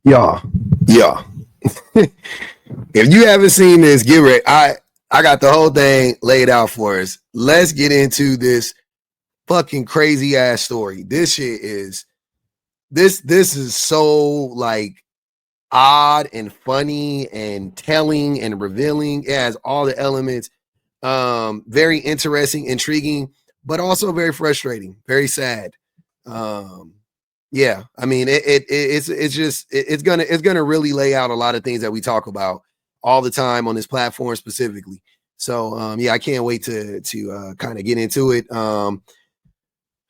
Yeah. If you haven't seen this, get ready. I got the whole thing laid out for us. Let's get into this fucking crazy ass story. This shit is this is so like odd and funny and telling and revealing. It has all the elements. Very interesting, intriguing, but also very frustrating, very sad. Yeah, I mean, it's gonna really lay out a lot of things that we talk about all the time on this platform specifically. So yeah, I can't wait to kind of get into it.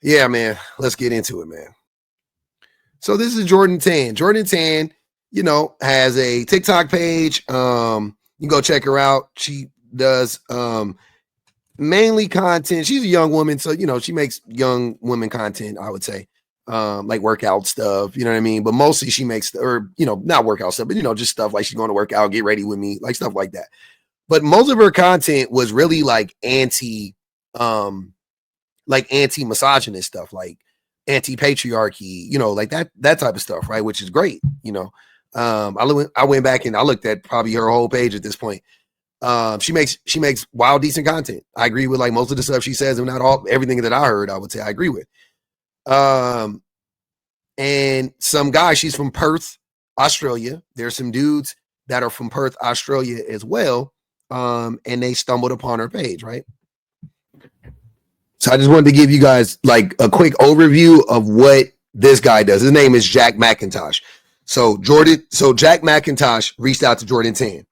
Yeah, man, let's get into it, man. So this is Jordan Tan. Jordan Tan, has a TikTok page. You can go check her out. She does mainly content. She's a young woman, so she makes young women content, I would say. Like workout stuff, you know what I mean? But mostly she makes, or not workout stuff, but just stuff like she's going to work out, get ready with me, like stuff like that. But most of her content was really like anti-misogynist stuff, like anti-patriarchy, like that type of stuff, right? Which is great, I went back and I looked at probably her whole page at this point. She makes wild, decent content. I agree with like most of the stuff she says, and not all everything that I heard, I would say I agree with. And some guy, she's from Perth, Australia. There's some dudes that are from Perth, Australia as well. And they stumbled upon her page, right? So I just wanted to give you guys like a quick overview of what this guy does. His name is Jack McIntosh. So Jack McIntosh reached out to Jordan Tan.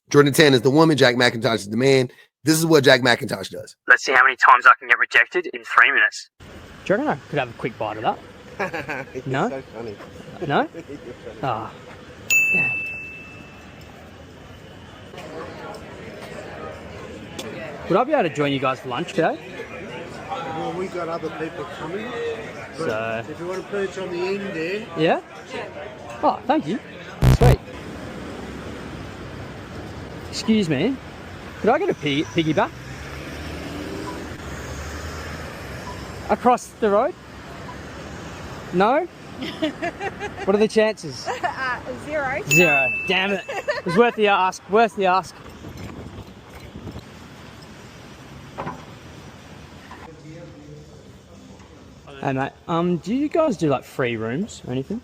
Jordan Tan is the woman, Jack McIntosh is the man. This is what Jack McIntosh does. Let's see how many times I can get rejected in 3 minutes. Do you reckon I could have a quick bite of that? No? So funny. No? Ah. Oh. Yeah. Would I be able to join you guys for lunch today? Well, we got other people coming. So if you want to perch on the end there. Yeah? Oh, thank you. Sweet. Excuse me. Could I get a piggyback? Across the road? No? What are the chances? 0. 0. Damn it. It was worth the ask. Worth the ask. Hey mate, do you guys do like free rooms or anything?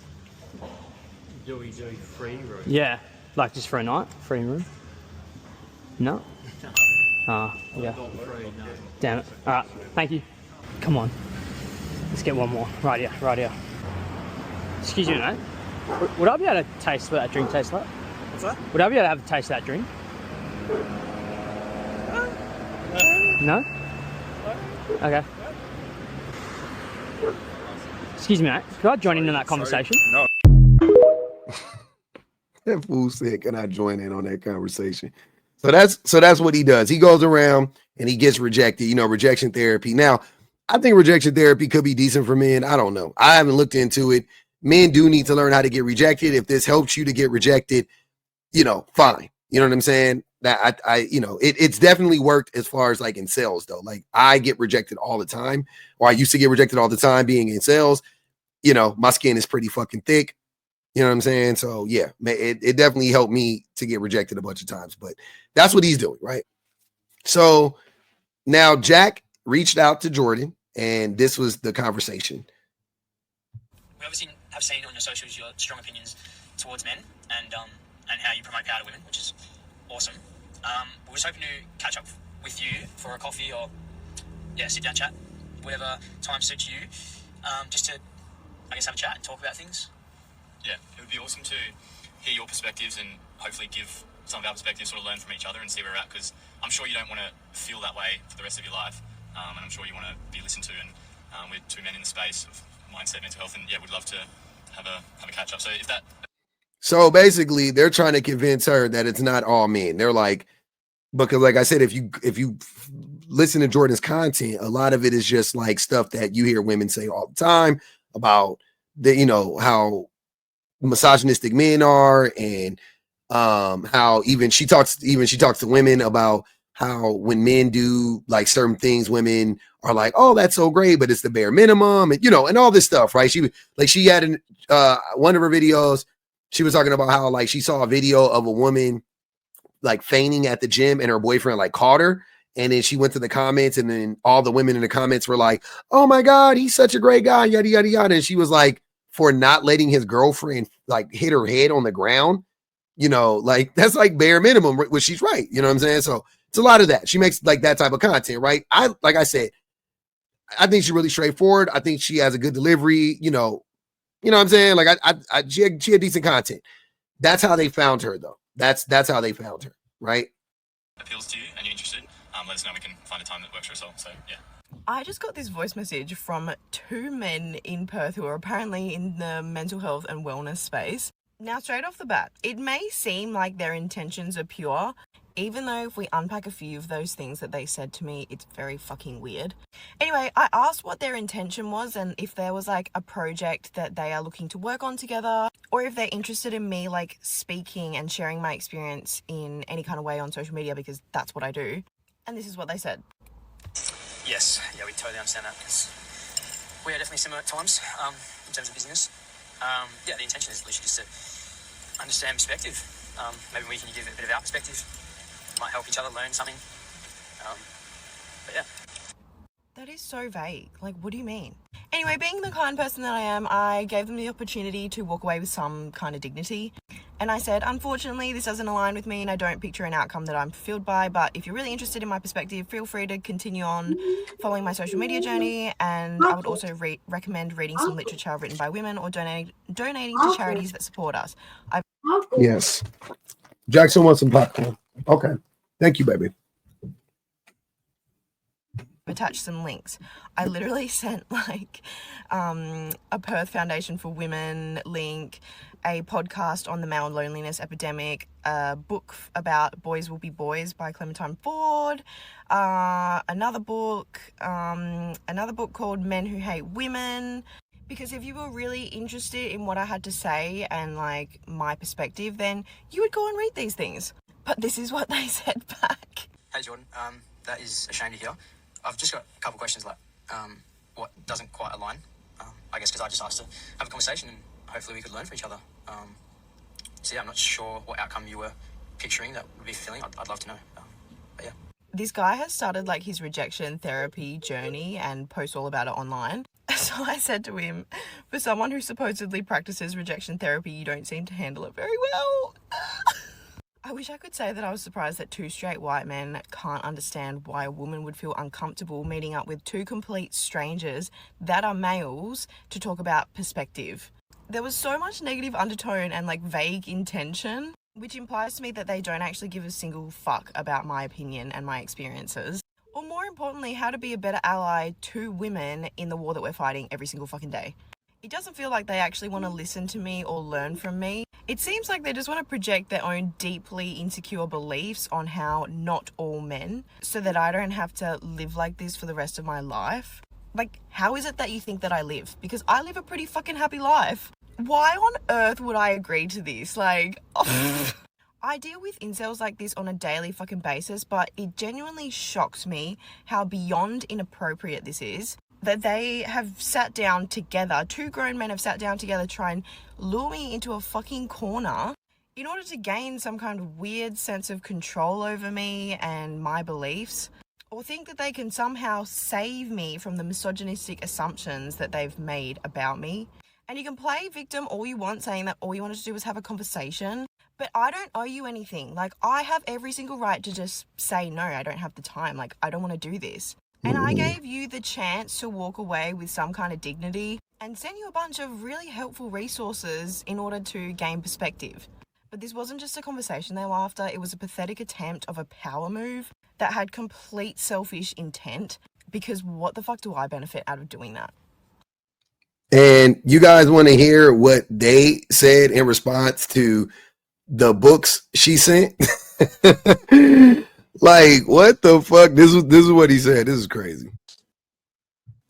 Do we do free rooms? Yeah, like just for a night, free room? No? Ah, yeah. Damn it. Alright, thank you. Come on. Let's get one more. Right here. Excuse me, mate. Would I be able to taste what that drink tastes like? What's that? Would I be able to have a taste of that drink? No? Okay. Excuse me, mate. Could I join in on that conversation? No. That fool said, "Can I join in on that conversation?" So that's what he does. He goes around and he gets rejected. Rejection therapy. Now, I think rejection therapy could be decent for men. I don't know. I haven't looked into it. Men do need to learn how to get rejected. If this helps you to get rejected, fine. You know what I'm saying? That it's definitely worked as far as like in sales though. Like I get rejected all the time, or I used to get rejected all the time being in sales. My skin is pretty fucking thick. You know what I'm saying? So yeah, it definitely helped me to get rejected a bunch of times, but that's what he's doing, right? So now Jack reached out to Jordan and this was the conversation. We obviously have seen on your socials your strong opinions towards men and how you promote power to women, which is awesome. We're just hoping to catch up with you for a coffee or sit down chat, whatever time suits you, just to have a chat and talk about things. Yeah, it would be awesome to hear your perspectives and hopefully give some of our perspectives, sort of learn from each other and see where we're at, because I'm sure you don't want to feel that way for the rest of your life, and I'm sure you want to be listened to, and we're two men in the space of mindset, mental health, and we'd love to have a catch up. So basically they're trying to convince her that it's not all men. They're like, because like I said, if you listen to Jordan's content, a lot of it is just like stuff that you hear women say all the time about how misogynistic men are, and how even she talks to women about how when men do like certain things, women are like, oh, that's so great, but it's the bare minimum, and and all this stuff, right? She had one of her videos She was talking about how like she saw a video of a woman like fainting at the gym and her boyfriend like caught her. And then she went to the comments and then all the women in the comments were like, oh my God, he's such a great guy, yada, yada, yada. And she was like, for not letting his girlfriend like hit her head on the ground, you know, like that's like bare minimum, which she's right. You know what I'm saying? So it's a lot of that. She makes like that type of content, right? Like I said, I think she's really straightforward. I think she has a good delivery, you know what I'm saying? Like she had decent content. That's how they found her though. That's how they found her, right? Appeals to you and you're interested, let us know. We can find a time that works for us all. So yeah. I just got this voice message from 2 men in Perth who are apparently in the mental health and wellness space. Now, straight off the bat, it may seem like their intentions are pure, even though if we unpack a few of those things that they said to me, it's very fucking weird. Anyway, I asked what their intention was and if there was like a project that they are looking to work on together, or if they're interested in me like speaking and sharing my experience in any kind of way on social media, because that's what I do. And this is what they said. Yes, yeah, we totally understand that because we are definitely similar at times in terms of business. Yeah, the intention is literally just to understand perspective. Maybe we can give a bit of our perspective. Might help each other learn something. But yeah. That is so vague. Like, what do you mean? Anyway, being the kind person that I am, I gave them the opportunity to walk away with some kind of dignity. And I said, unfortunately, this doesn't align with me and I don't picture an outcome that I'm fulfilled by. But if you're really interested in my perspective, feel free to continue on following my social media journey. And I would also recommend reading some literature written by women or donating to charities that support us. Yes. Jackson wants some popcorn. Okay. Thank you, baby. Attach some links. I literally sent like a Perth Foundation for Women link, a podcast on the male loneliness epidemic, a book about Boys Will Be Boys by Clementine Ford, another book called Men Who Hate Women. Because if you were really interested in what I had to say and like my perspective, then you would go and read these things. But this is what they said back. Hey Jordan, that is a shame to hear. I've just got a couple of questions like what doesn't quite align. I guess because I just asked to have a conversation and hopefully we could learn from each other. So yeah, I'm not sure what outcome you were picturing that would be fulfilling. I'd love to know. But yeah. This guy has started like his rejection therapy journey and posts all about it online. So I said to him, for someone who supposedly practices rejection therapy, you don't seem to handle it very well. I wish I could say that I was surprised that 2 straight white men can't understand why a woman would feel uncomfortable meeting up with 2 complete strangers that are males to talk about perspective. There was so much negative undertone and like vague intention, which implies to me that they don't actually give a single fuck about my opinion and my experiences. Or more importantly, how to be a better ally to women in the war that we're fighting every single fucking day. It doesn't feel like they actually want to listen to me or learn from me. It seems like they just want to project their own deeply insecure beliefs on how not all men, so that I don't have to live like this for the rest of my life. Like, how is it that you think that I live? Because I live a pretty fucking happy life. Why on earth would I agree to this? Like, I deal with incels like this on a daily fucking basis, but it genuinely shocks me how beyond inappropriate this is. That they have sat down together, 2 grown men have sat down together to try and lure me into a fucking corner in order to gain some kind of weird sense of control over me and my beliefs, or think that they can somehow save me from the misogynistic assumptions that they've made about me. And you can play victim all you want, saying that all you wanted to do was have a conversation, but I don't owe you anything. Like, I have every single right to just say, no, I don't have the time. Like, I don't want to do this. And I gave you the chance to walk away with some kind of dignity and send you a bunch of really helpful resources in order to gain perspective. But this wasn't just a conversation they were after, it was a pathetic attempt of a power move that had complete selfish intent, because what the fuck do I benefit out of doing that? And you guys want to hear what they said in response to the books she sent? Like, what the fuck? This is what he said. This is crazy.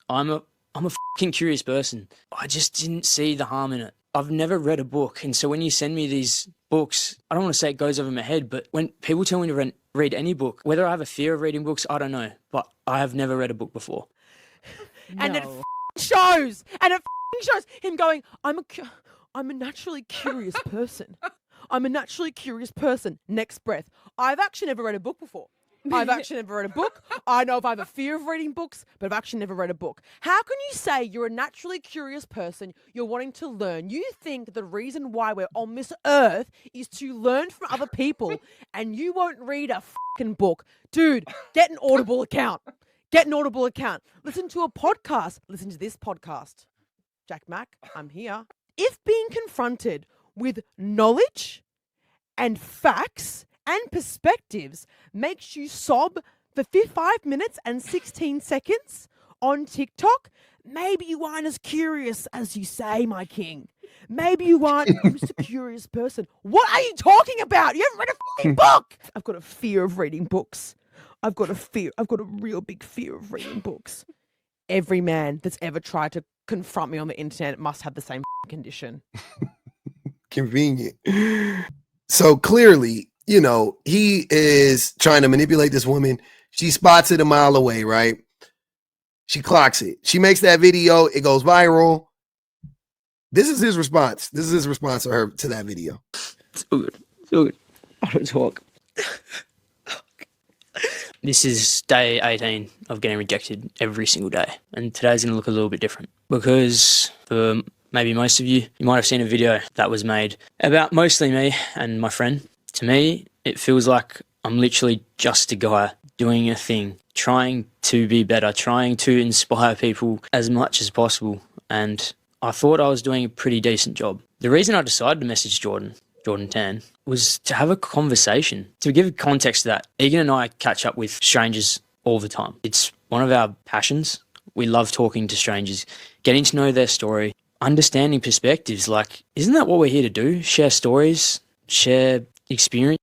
I'm a fucking curious person. I just didn't see the harm in it. I've never read a book, and so when you send me these books, I don't want to say it goes over my head, but when people tell me to read any book, whether I have a fear of reading books, I don't know, but I have never read a book before. And it shows! And it shows him going, I'm I'm a naturally curious person. I'm a naturally curious person. Next breath. I've actually never read a book before. I've actually never read a book. I know if I have a fear of reading books, but I've actually never read a book. How can you say you're a naturally curious person, you're wanting to learn? You think the reason why we're on this earth is to learn from other people, and you won't read a fucking book. Dude, get an Audible account. Get an Audible account. Listen to a podcast. Listen to this podcast. Jack Mack, I'm here. If being confronted with knowledge and facts and perspectives makes you sob for 5 minutes and 16 seconds on TikTok, maybe you aren't as curious as you say, my king. Maybe you aren't just a curious person. What are you talking about? You haven't read a fucking book. I've got a fear of reading books. I've got a real big fear of reading books. Every man that's ever tried to confront me on the internet must have the same condition. Convenient. So clearly, you know, he is trying to manipulate this woman. She spots it a mile away, right? She clocks it. She makes that video. It goes viral. This is his response. This is his response to her to that video. So good. So good. I don't talk. This is day 18 of getting rejected every single day. And today's going to look a little bit different because for maybe most of you, you might have seen a video that was made about mostly me and my friend. To me, it feels like I'm literally just a guy doing a thing, trying to be better, trying to inspire people as much as possible. And I thought I was doing a pretty decent job. The reason I decided to message Jordan 10, was to have a conversation. To give context to that, Egan and I catch up with strangers all the time. It's one of our passions. We love talking to strangers, getting to know their story, understanding perspectives. Like, isn't that what we're here to do? Share stories, share experience.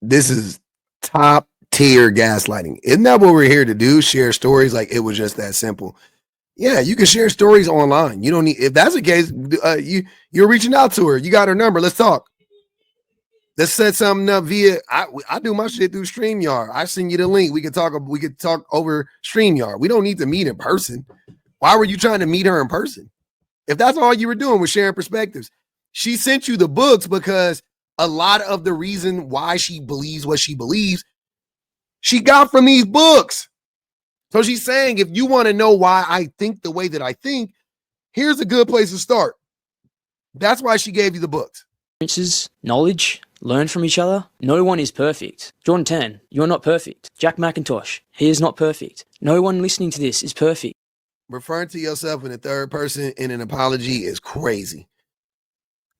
This is top tier gaslighting. Isn't that what we're here to do? Share stories like it was just that simple. Yeah, you can share stories online. You don't need, if that's the case, you're reaching out to her. You got her number. Let's talk. Let's set something up via, I do my shit through StreamYard. I send you the link. We could talk over StreamYard. We don't need to meet in person. Why were you trying to meet her in person? If that's all you were doing was sharing perspectives. She sent you the books because a lot of the reason why she believes what she believes, she got from these books. So she's saying, if you want to know why I think the way that I think, here's a good place to start. That's why she gave you the books. Knowledge, learn from each other. No one is perfect. Jordan 10, you're not perfect. Jack McIntosh, he is not perfect. No one listening to this is perfect. Referring to yourself in the third person in an apology is crazy.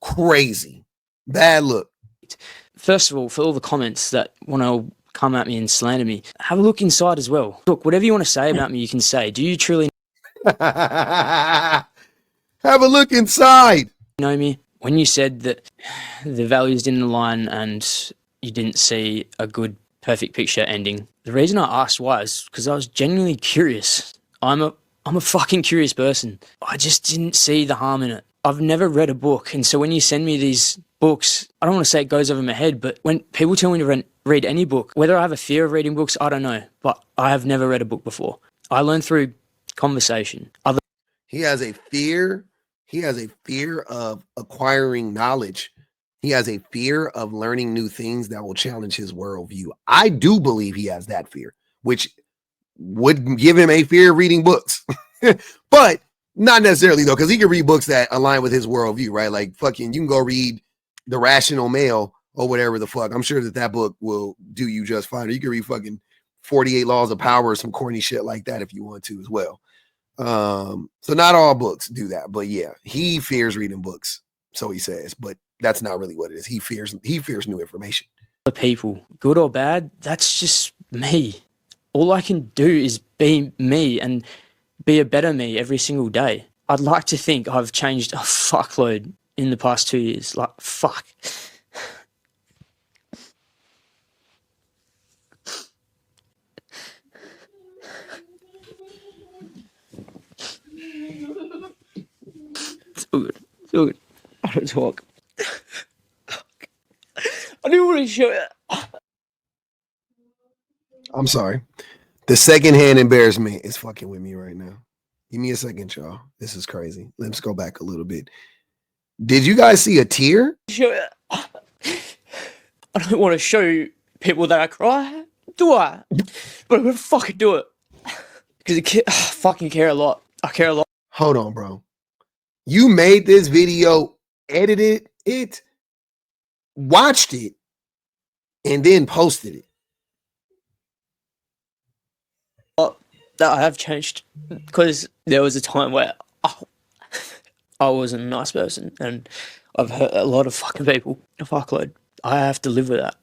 Crazy. Bad look. First of all, for all the comments that want to come at me and slander me, have a look inside as well. Look, whatever you want to say about me, you can say. Do you truly Have a look inside. Know me? When you said that the values didn't align and you didn't see a good, perfect picture ending, the reason I asked why is because I was genuinely curious. I'm a fucking curious person. I just didn't see the harm in it. I've never read a book, and so when you send me these books, I don't want to say it goes over my head, but when people tell me to read any book, whether I have a fear of reading books, I don't know, but I have never read a book before. I learned through conversation. He has a fear. He has a fear of acquiring knowledge. He has a fear of learning new things that will challenge his worldview. I do believe he has that fear, which would give him a fear of reading books, but not necessarily though, because he can read books that align with his worldview, right? Like fucking, you can go read The Rational Male or whatever the fuck. I'm sure that book will do you just fine. Or you can read fucking 48 Laws of Power or some corny shit like that if you want to as well. So not all books do that, but yeah, he fears reading books, so he says, but that's not really what it is. He fears new information. People, good or bad, that's just me. All I can do is be me and be a better me every single day. I'd like to think I've changed a fuckload in the past 2 years. Like, fuck. So good. So good. I don't talk. I didn't want to show it. I'm sorry. The secondhand embarrassment is fucking with me right now. Give me a second, y'all. This is crazy. Let's go back a little bit. Did you guys see a tear? I don't want to show people that I cry, do I? But I'm gonna fucking do it. Because I fucking care a lot. I care a lot. Hold on, bro. You made this video, edited it, watched it, and then posted it. That I have changed. Because there was a time where I wasn't a nice person. And I've hurt a lot of fucking people. A fuckload. I have to live with that.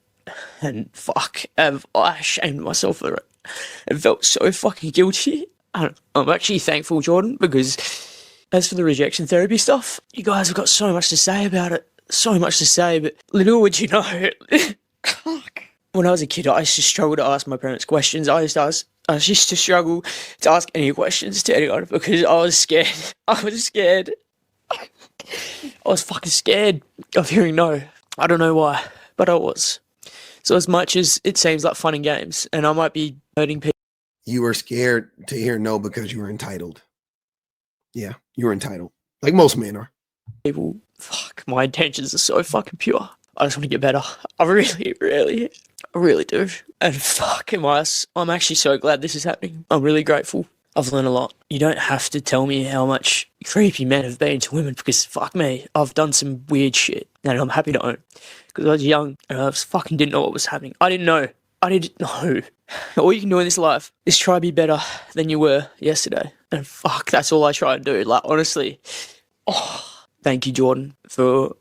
And fuck, have I shamed myself for it. It felt so fucking guilty. I'm actually thankful, Jordan, because as for the rejection therapy stuff, you guys have got so much to say about it. So much to say, but little would you know. When I was a kid, I used to struggle to ask my parents questions. I used to struggle to ask any questions to anyone because I was scared. I was scared. I was fucking scared of hearing no. I don't know why, but I was. So as much as it seems like fun and games, and I might be hurting people. You were scared to hear no because you were entitled. Yeah, you were entitled. Like most men are. People, fuck, my intentions are so fucking pure. I just want to get better. I really do. And fuck, I'm actually so glad this is happening. I'm really grateful. I've learned a lot. You don't have to tell me how much creepy men have been to women because fuck me, I've done some weird shit and I'm happy to own. Because I was young and I fucking didn't know what was happening. I didn't know. All you can do in this life is try to be better than you were yesterday. And fuck, that's all I try and do. Like, honestly. Oh, thank you, Jordan, for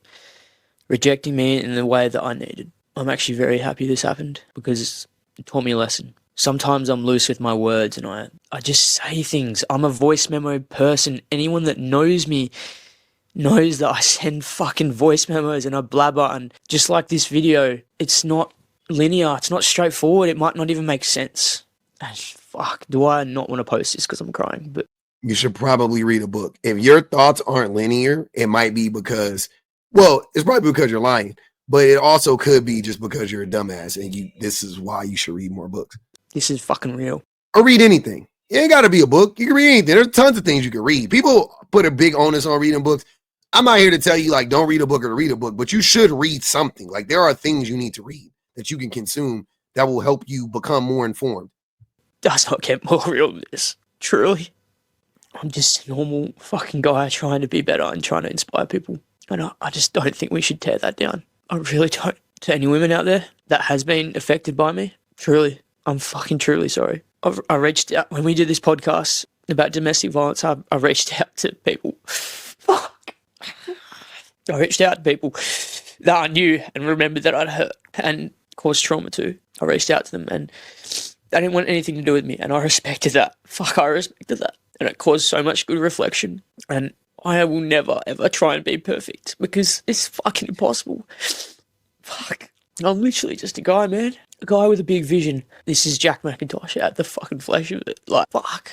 rejecting me in the way that I needed. I'm actually very happy this happened because it taught me a lesson. Sometimes I'm loose with my words and I just say things. I'm a voice memo person. Anyone that knows me knows that I send fucking voice memos and I blabber. And just like this video, it's not linear. It's not straightforward. It might not even make sense. And fuck, do I not want to post this because I'm crying? But you should probably read a book. If your thoughts aren't linear, it might be because, well, it's probably because you're lying, but it also could be just because you're a dumbass and this is why you should read more books. This is fucking real. Or read anything. It ain't got to be a book. You can read anything. There's tons of things you can read. People put a big onus on reading books. I'm not here to tell you, like, don't read a book or to read a book, but you should read something. Like, there are things you need to read that you can consume that will help you become more informed. Does not get more real than this. Truly. I'm just a normal fucking guy trying to be better and trying to inspire people. And I just don't think we should tear that down. I really don't. To any women out there that has been affected by me, truly, I'm fucking truly sorry. I reached out, when we did this podcast about domestic violence, I reached out to people. Fuck. I reached out to people that I knew and remembered that I'd hurt and caused trauma to. I reached out to them and they didn't want anything to do with me and I respected that. Fuck, I respected that. And it caused so much good reflection. And I will never, ever try and be perfect because it's fucking impossible. Fuck. I'm literally just a guy, man. A guy with a big vision. This is Jack McIntosh out the fucking flesh of it. Like, fuck.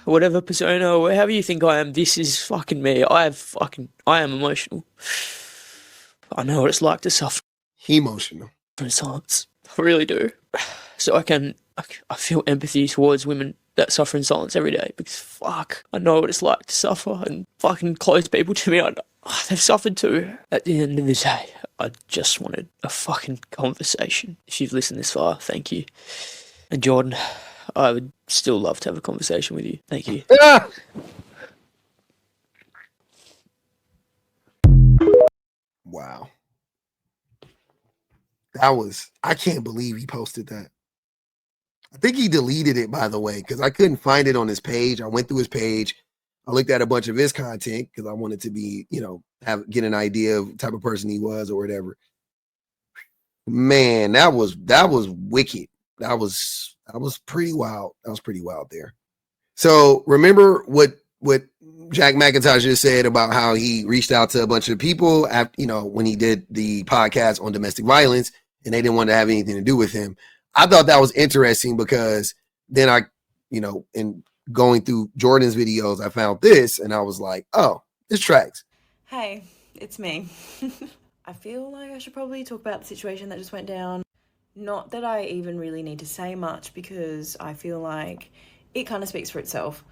Whatever persona or however you think I am, this is fucking me. I am emotional. I know what it's like to suffer. Emotional. In silence. I really do. So I feel empathy towards women that suffer in silence every day because fuck, I know what it's like to suffer and fucking close people to me. They've suffered too. At the end of the day, I just wanted a fucking conversation. If you've listened this far, thank you. And Jordan, I would still love to have a conversation with you. Thank you. Ah! Wow. I can't believe he posted that. I think he deleted it, by the way, because I couldn't find it on his page. I went through his page. I looked at a bunch of his content because I wanted to be, get an idea of the type of person he was or whatever. Man, that was wicked. That was pretty wild. That was pretty wild there. So remember what Jack McIntosh just said about how he reached out to a bunch of people after, when he did the podcast on domestic violence and they didn't want to have anything to do with him. I thought that was interesting because then I, in going through Jordan's videos, I found this and I was like, oh, this tracks. Hey, it's me. I feel like I should probably talk about the situation that just went down. Not that I even really need to say much because I feel like it kind of speaks for itself.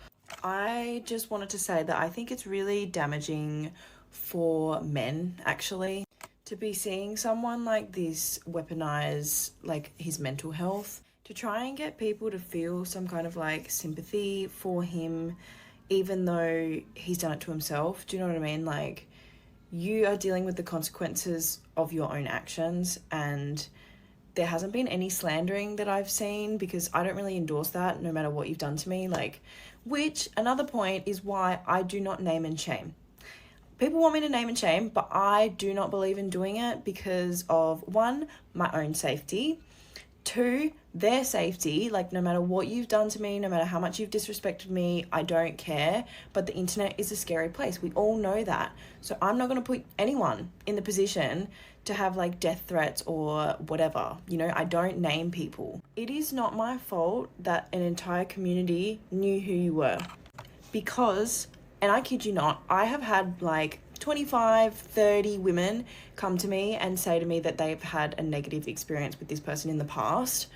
I just wanted to say that I think it's really damaging for men, actually. To be seeing someone like this weaponize like his mental health to try and get people to feel some kind of like sympathy for him, even though he's done it to himself. Do you know what I mean? Like, you are dealing with the consequences of your own actions, and there hasn't been any slandering that I've seen, because I don't really endorse that no matter what you've done to me. Like, which another point is why I do not name and shame. People want me to name and shame, but I do not believe in doing it because of, one, my own safety, two, their safety. Like, no matter what you've done to me, no matter how much you've disrespected me, I don't care. But the internet is a scary place. We all know that. So I'm not going to put anyone in the position to have like death threats or whatever. You know, I don't name people. It is not my fault that an entire community knew who you were, because, and I kid you not, I have had like 25, 30 women come to me and say to me that they've had a negative experience with this person in the past.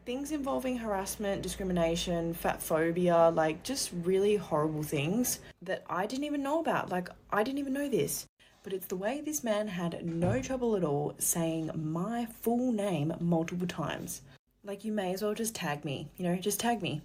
Things involving harassment, discrimination, fat phobia, like just really horrible things that I didn't even know about. Like, I didn't even know this. But it's the way this man had no trouble at all saying my full name multiple times. Like, you may as well just tag me, you know, just tag me.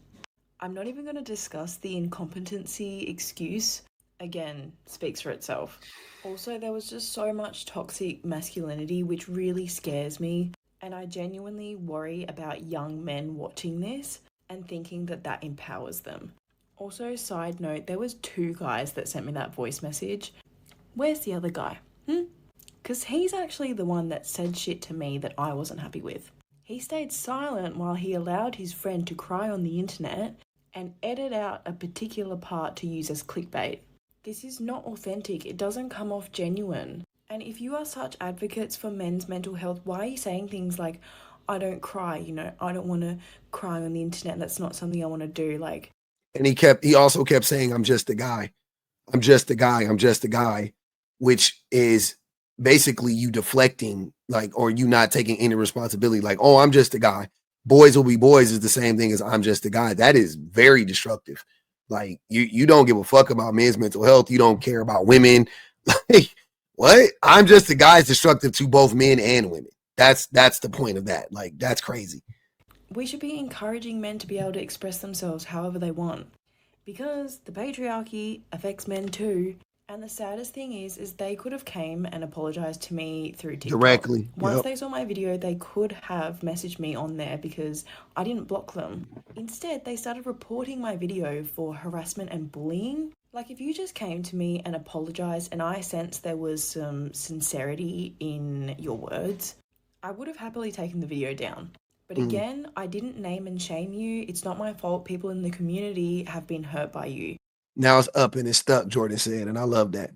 I'm not even going to discuss the incompetency excuse. Again, speaks for itself. Also, there was just so much toxic masculinity, which really scares me. And I genuinely worry about young men watching this and thinking that that empowers them. Also, side note, there was 2 guys that sent me that voice message. Where's the other guy? Because he's actually the one that said shit to me that I wasn't happy with. He stayed silent while he allowed his friend to cry on the internet and edit out a particular part to use as clickbait. This is not authentic. It doesn't come off genuine. And if you are such advocates for men's mental health, why are you saying things like, I don't cry, you know, I don't want to cry on the internet. That's not something I want to do. Like, And he also kept saying, I'm just a guy. I'm just a guy. I'm just a guy, which is basically you deflecting, like, or you not taking any responsibility. Like, oh, I'm just a guy. Boys will be boys is the same thing as I'm just a guy. That is very destructive. Like, you don't give a fuck about men's mental health. You don't care about women. Like, what? I'm just a guy is destructive to both men and women. That's the point of that. Like, that's crazy. we should be encouraging men to be able to express themselves however they want, because the patriarchy affects men too. And the saddest thing is they could have came and apologized to me through TikTok. Directly. Once Yep. they saw my video, they could have messaged me on there because I didn't block them. Instead, they started reporting my video for harassment and bullying. Like, if you just came to me and apologized and I sensed there was some sincerity in your words, I would have happily taken the video down. But again, I didn't name and shame you. It's not my fault. People in the community have been hurt by you. Now it's up and it's stuck, Jordan said, and I love that.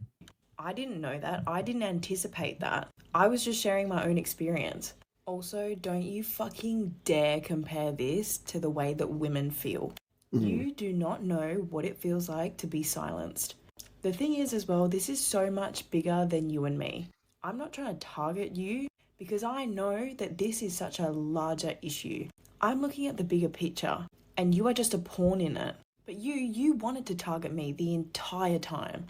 I didn't know that. I didn't anticipate that. I was just sharing my own experience. Also, don't you fucking dare compare this to the way that women feel. You do not know what it feels like to be silenced. The thing is as well, this is so much bigger than you and me. I'm not trying to target you because I know that this is such a larger issue. I'm looking at the bigger picture and you are just a pawn in it. But you wanted to target me the entire time.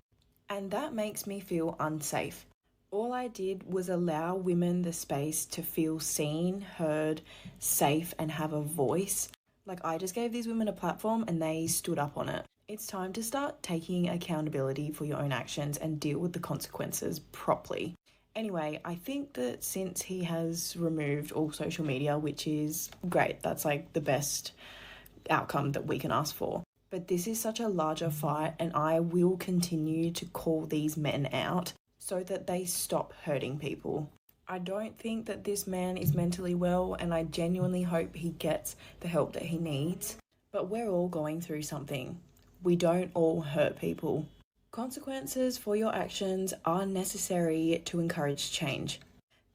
And that makes me feel unsafe. All I did was allow women the space to feel seen, heard, safe, and have a voice. Like, I just gave these women a platform and they stood up on it. It's time to start taking accountability for your own actions and deal with the consequences properly. Anyway, I think that since he has removed all social media, which is great, that's like the best outcome that we can ask for. But this is such a larger fight, and I will continue to call these men out so that they stop hurting people. I don't think that this man is mentally well, and I genuinely hope he gets the help that he needs. But we're all going through something. We don't all hurt people. Consequences for your actions are necessary to encourage change.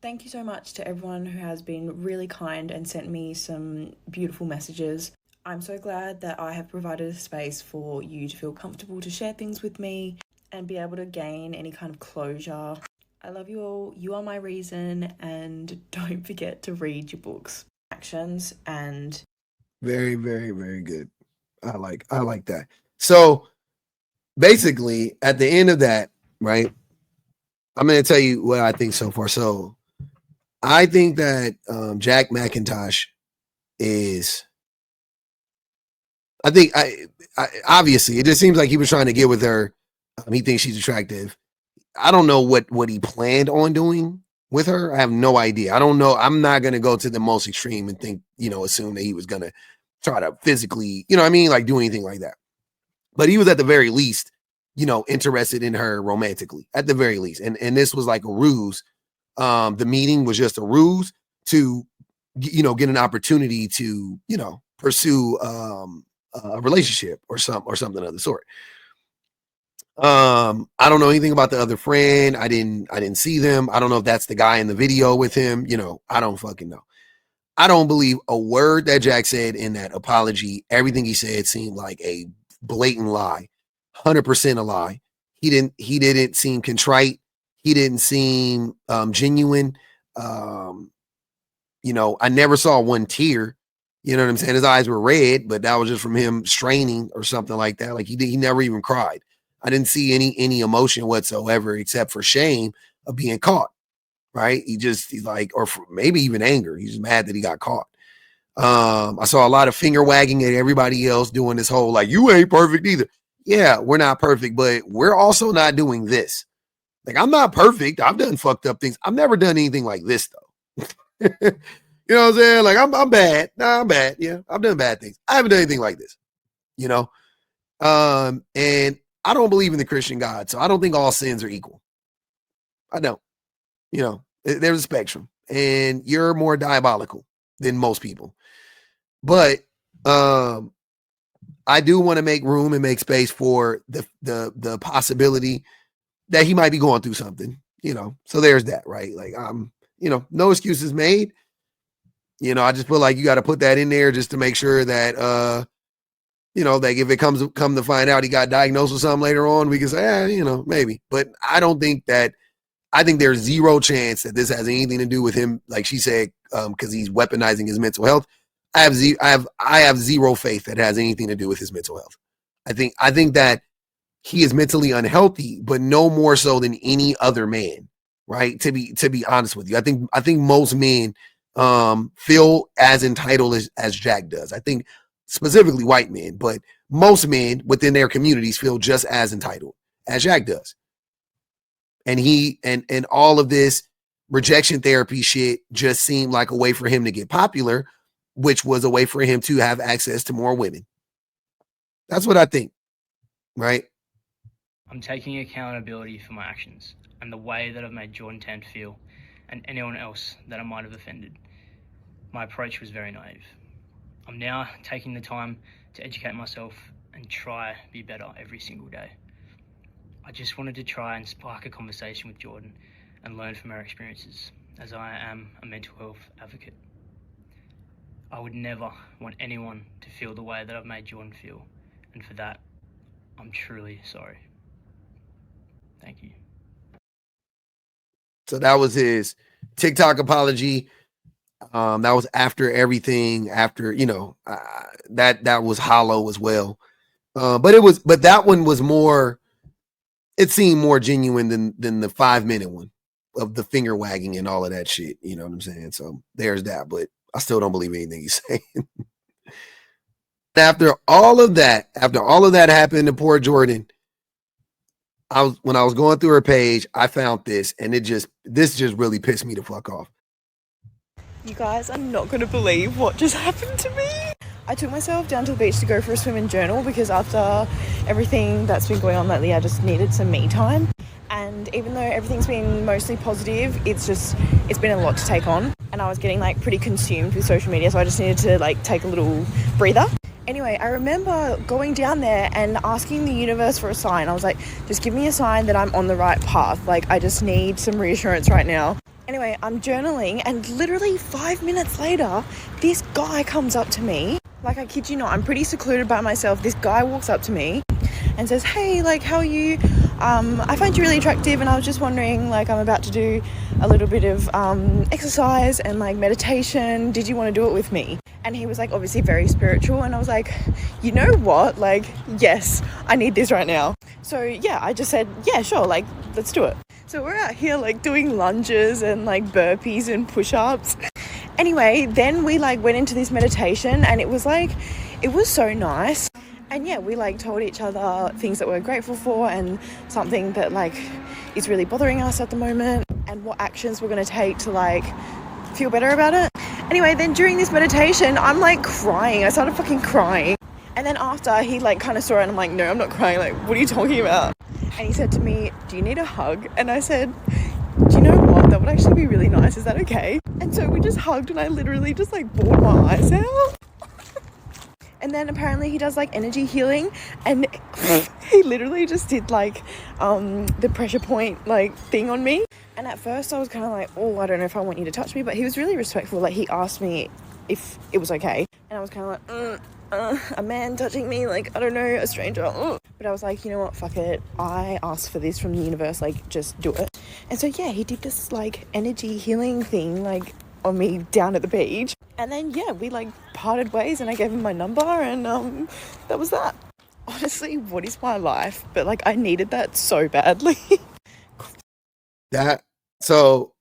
Thank you so much to everyone who has been really kind and sent me some beautiful messages. I'm so glad that I have provided a space for you to feel comfortable to share things with me and be able to gain any kind of closure. I love you all. You are my reason, and don't forget to read your books. Actions and Very, very, very good. I like that. So basically, at the end of that, right? I'm going to tell you what I think so far. So I think that Jack McIntosh is, I obviously, it just seems like he was trying to get with her. He thinks she's attractive. I don't know what he planned on doing with her. I have no idea. I don't know. I'm not going to go to the most extreme and think, assume that he was going to try to physically, like do anything like that. But he was at the very least, interested in her romantically, at the very least. And this was like a ruse. The meeting was just a ruse to, get an opportunity to, pursue a relationship or something of the sort. I don't know anything about the other friend. I didn't see them. I don't know if that's the guy in the video with him. I don't fucking know. I don't believe a word that Jack said in that apology. Everything he said seemed like a blatant lie, 100% a lie. He didn't seem contrite. He didn't seem genuine. I never saw one tear. You know what I'm saying? His eyes were red, but that was just from him straining or something like that. Like he never even cried. I didn't see any emotion whatsoever except for shame of being caught. Right? He's like, or maybe even anger. He's mad that he got caught. I saw a lot of finger wagging at everybody else doing this whole like, you ain't perfect either. Yeah, we're not perfect, but we're also not doing this. Like, I'm not perfect. I've done fucked up things. I've never done anything like this though. You know what I'm saying? Like, I'm bad. Nah, I'm bad. Yeah, I've done bad things. I haven't done anything like this. And I don't believe in the Christian God, so I don't think all sins are equal. I don't. There's a spectrum, and you're more diabolical than most people. But I do want to make room and make space for the possibility that he might be going through something. So there's that, right? Like, no excuses made. I just feel like you got to put that in there just to make sure that like if it come to find out he got diagnosed with something later on, we can say, maybe. But I think there's zero chance that this has anything to do with him, like she said, because he's weaponizing his mental health. I have zero faith that it has anything to do with his mental health. I think that he is mentally unhealthy, but no more so than any other man, right? To be honest with you, I think most men feel as entitled as Jack does. I think specifically white men, but most men within their communities feel just as entitled as Jack does. And he and all of this rejection therapy shit just seemed like a way for him to get popular, which was a way for him to have access to more women. That's what I think, right? I'm taking accountability for my actions and the way that I've made Jordan Tant feel and anyone else that I might have offended. My approach was very naive. I'm now taking the time to educate myself and try to be better every single day. I just wanted to try and spark a conversation with Jordan and learn from her experiences, as I am a mental health advocate. I would never want anyone to feel the way that I've made Jordan feel, and for that, I'm truly sorry. Thank you. So that was his TikTok apology. That was after everything, that was hollow as well. But that one was more, it seemed more genuine than the 5-minute one of the finger wagging and all of that shit. You know what I'm saying? So there's that, but I still don't believe anything he's saying. After all of that happened to poor Jordan, when I was going through her page, I found this, and this just really pissed me the fuck off. You guys are not going to believe what just happened to me. I took myself down to the beach to go for a swim and journal because after everything that's been going on lately, I just needed some me time. And even though everything's been mostly positive, it's been a lot to take on. And I was getting pretty consumed with social media, so I just needed to take a little breather. Anyway, I remember going down there and asking the universe for a sign. I was like, just give me a sign that I'm on the right path. I just need some reassurance right now. Anyway, I'm journaling, and literally 5 minutes later, this guy comes up to me. I kid you not, I'm pretty secluded by myself. This guy walks up to me and says, hey, how are you? I find you really attractive, and I was just wondering, I'm about to do a little bit of exercise and meditation. Did you want to do it with me? And he was obviously very spiritual, and I was like, you know what? Yes, I need this right now. So yeah, I just said, yeah, sure, let's do it. So we're out here like doing lunges and like burpees and push-ups. Anyway, then we like went into this meditation and it was so nice. And yeah, we like told each other things that we're grateful for and something that like is really bothering us at the moment and what actions we're going to take to like feel better about it. Anyway, then during this meditation, I'm like crying. I started fucking crying. And then after he like kind of saw it and I'm like, no, I'm not crying. Like, what are you talking about? And he said to me, do you need a hug? And I said, do you know what? That would actually be really nice. Is that okay? And so we just hugged and I literally just like bawled my eyes out. And then apparently he does like energy healing and he literally just did like the pressure point like thing on me. And at first I was kind of like, oh, I don't know if I want you to touch me, but he was really respectful. Like he asked me if it was okay. And I was kind of like, a man touching me, like, I don't know, a stranger. But I was like, you know what, fuck it. I asked for this from the universe, like, just do it. And so, yeah, he did this, like, energy healing thing, like, on me down at the beach. And then, yeah, we, like, parted ways and I gave him my number and that was that. Honestly, what is my life? But, like, I needed that so badly. So,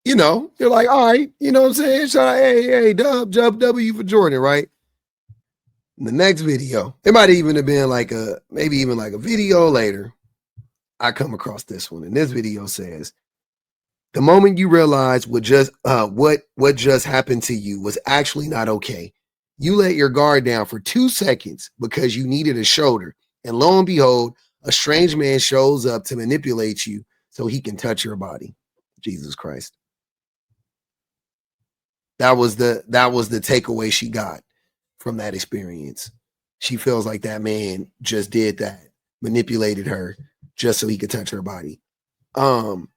you know, you're like, all right, you know what I'm saying? Shout out, hey, dub W for Jordan, right? In the next video, it might even have been like maybe even like a video later, I come across this one. And this video says, the moment you realize what just happened to you was actually not okay, you let your guard down for 2 seconds because you needed a shoulder. And lo and behold, a strange man shows up to manipulate you so he can touch your body. Jesus Christ. That was the takeaway she got from that experience. She feels like that man just did that, manipulated her just so he could touch her body. The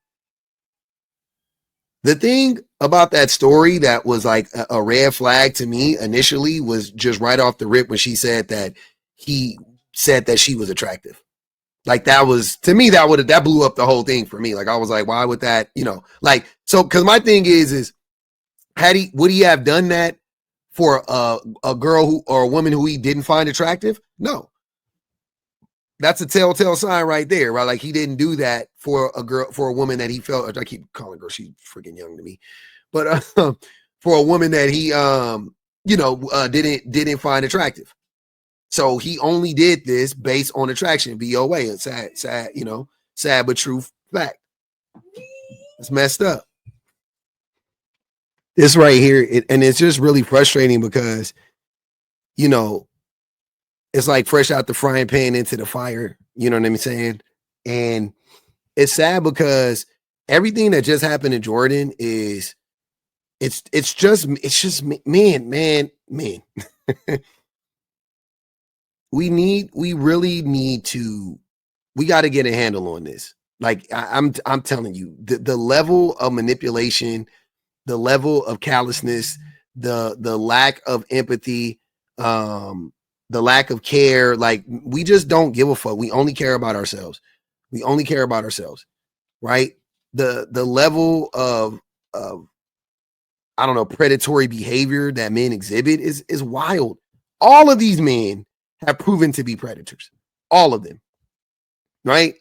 thing about that story that was like a red flag to me initially was just right off the rip when she said that he said that she was attractive. Like that was, to me, that blew up the whole thing for me. Like I was like, why would that, you know, like, so, cause my thing is would he have done that for a girl or a woman who he didn't find attractive? No. That's a telltale sign right there, right? Like he didn't do that for a woman that he felt, I keep calling her, she's freaking young to me, but for a woman that he, didn't find attractive. So he only did this based on attraction, BOA, and sad but true fact. It's messed up. This right here, and it's just really frustrating because, you know, it's like fresh out the frying pan into the fire. You know what I'm saying? And it's sad because everything that just happened to Jordan is, it's just man. We got to get a handle on this. Like I'm telling you, the level of manipulation, the level of callousness, the lack of empathy, the lack of care, like we just don't give a fuck. We only care about ourselves. Right? The level of I don't know, predatory behavior that men exhibit is wild. All of these men have proven to be predators. All of them. Right?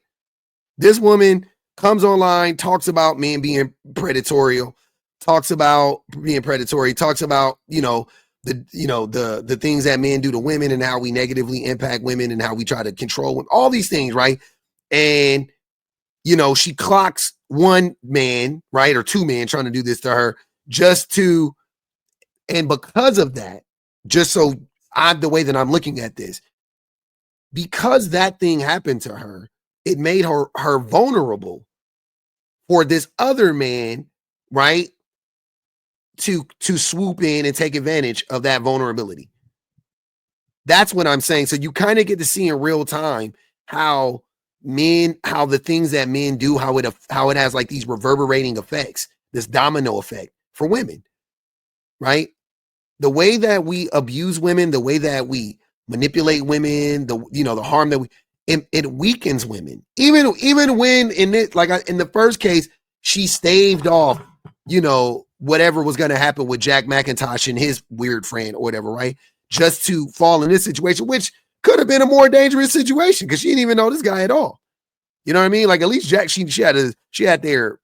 This woman comes online, talks about men being predatory, talks about the things that men do to women and how we negatively impact women and how we try to control women, all these things, right? And she clocks one man, right, or two men trying to do this to her and because of that, just so the way that I'm looking at this, because that thing happened to her, it made her vulnerable for this other man, right, to swoop in and take advantage of that vulnerability. That's what I'm saying. So you kind of get to see in real time how the things that men do, how it has like these reverberating effects, this domino effect for women, right? The way that we abuse women, the way that we manipulate women, the harm that it weakens women. Even when in the first case, she staved off, whatever was going to happen with Jack McIntosh and his weird friend or whatever, right? Just to fall in this situation, which could have been a more dangerous situation because she didn't even know this guy at all. You know what I mean? Like at least Jack, she had their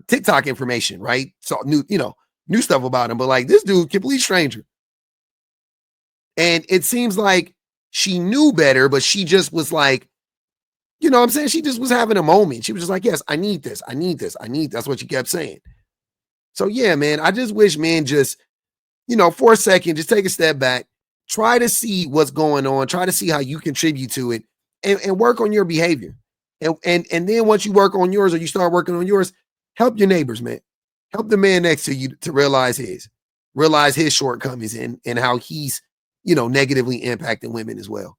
TikTok information, right? So knew stuff about him, but like this dude, complete stranger. And it seems like she knew better, but she just was like, you know what I'm saying? She just was having a moment. She was just like, yes, I need this. I need this. I need, that's what she kept saying. So yeah, man, I just wish men just, for a second, just take a step back, try to see what's going on, try to see how you contribute to it and work on your behavior. And then once you work on yours or you start working on yours, help your neighbors, man. Help the man next to you to realize his shortcomings and how he's, negatively impacting women as well.